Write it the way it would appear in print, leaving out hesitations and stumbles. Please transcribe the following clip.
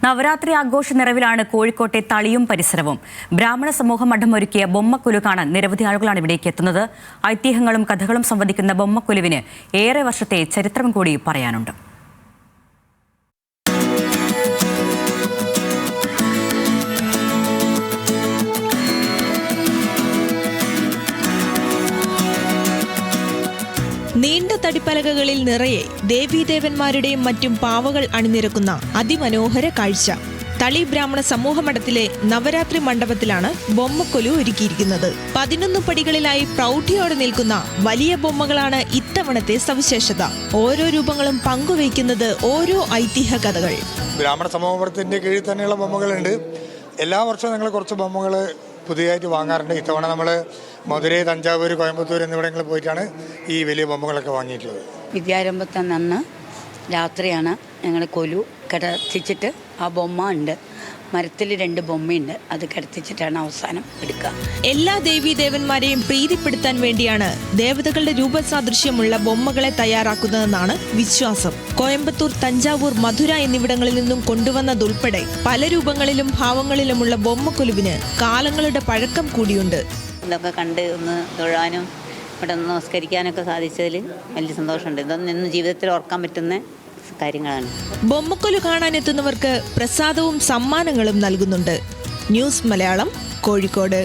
നവരാത്രി ആഘോഷ നിറവിലാണ് കോഴിക്കോട്ടെ തളിയും പരിസരവും. ബ്രാഹ്മണ സമൂഹം മഠമൊരുക്കിയ ബൊമ്മക്കൊലു കാണാൻ നിരവധി ആളുകളാണ് ഇവിടേക്ക് എത്തുന്നത്. ഐതിഹ്യങ്ങളും കഥകളും സംവദിക്കുന്ന ബൊമ്മക്കൊലുവിന് ഏറെ വർഷത്തെ ചരിത്രം കൂടി പറയാനുണ്ട്. നീണ്ട തടിപ്പലകകളിൽ നിറയെ ദേവീദേവന്മാരുടെയും മറ്റും പാവകൾ അണിനിരക്കുന്ന അതിമനോഹര കാഴ്ച. തളി ബ്രാഹ്മണ സമൂഹമഠത്തിലെ നവരാത്രി മണ്ഡപത്തിലാണ് ബൊമ്മക്കൊലു ഒരുക്കിയിരിക്കുന്നത്. 11 പടികളിലായി പ്രൗഢിയോടെ നിൽക്കുന്ന വലിയ ബൊമ്മകളാണ് ഇത്തവണത്തെ സവിശേഷത. ഓരോ രൂപങ്ങളും പങ്കുവയ്ക്കുന്നത് ഓരോ ഐതിഹ്യ കഥകൾ. ബ്രാഹ്മണ സമൂഹത്തിന്റെ കീഴിൽ തന്നെയുള്ള ബൊമ്മകളുണ്ട്. എല്ലാ വർഷവും ഞങ്ങൾ കുറച്ച് ബൊമ്മകൾ പുതിയതായിട്ട് വാങ്ങാറുണ്ട്. ഇത്തവണ നമ്മൾ മധുരൈ, തഞ്ചാവൂർ, കോയമ്പത്തൂർ എന്നിവിടങ്ങളിൽ പോയിട്ടാണ് ഈ വലിയ ബൊമ്മകളൊക്കെ വാങ്ങിയിട്ടുള്ളത്. വിദ്യാരംഭത്തെ അന്ന് രാത്രിയാണ് ഞങ്ങൾ കൊലു കിടത്തിച്ചിട്ട് ആ ബൊമ്മ ഉണ്ട്, മരത്തിൽ 2 ബൊമ്മയുണ്ട്, അത് കിടത്തിച്ചിട്ടാണ് അവസാനം എടുക്കുക. എല്ലാ ദേവീദേവന്മാരെയും പ്രീതിപ്പെടുത്താൻ വേണ്ടിയാണ് ദേവതകളുടെ രൂപസാദൃശ്യമുള്ള ബൊമ്മകളെ തയ്യാറാക്കുന്നതെന്നാണ് വിശ്വാസം. കോയമ്പത്തൂർ, തഞ്ചാവൂർ, മധുര എന്നിവിടങ്ങളിൽ നിന്നും കൊണ്ടുവന്നതുൾപ്പെടെ പല രൂപങ്ങളിലും ഭാവങ്ങളിലുമുള്ള ബൊമ്മക്കൊലുവിന് കാലങ്ങളുടെ പഴക്കം കൂടിയുണ്ട്. ഇതൊക്കെ കണ്ട് ഒന്ന് തൊഴാനും ഇവിടെ ഒന്ന് നമസ്കരിക്കാനൊക്കെ സാധിച്ചതിൽ വലിയ സന്തോഷമുണ്ട്. ഇതൊന്നും ജീവിതത്തിൽ ഓർക്കാൻ പറ്റുന്ന കാര്യങ്ങളാണ്. ബൊമ്മക്കൊലു കാണാനെത്തുന്നവർക്ക് പ്രസാദവും സമ്മാനങ്ങളും നൽകുന്നുണ്ട്. ന്യൂസ് മലയാളം, കോഴിക്കോട്.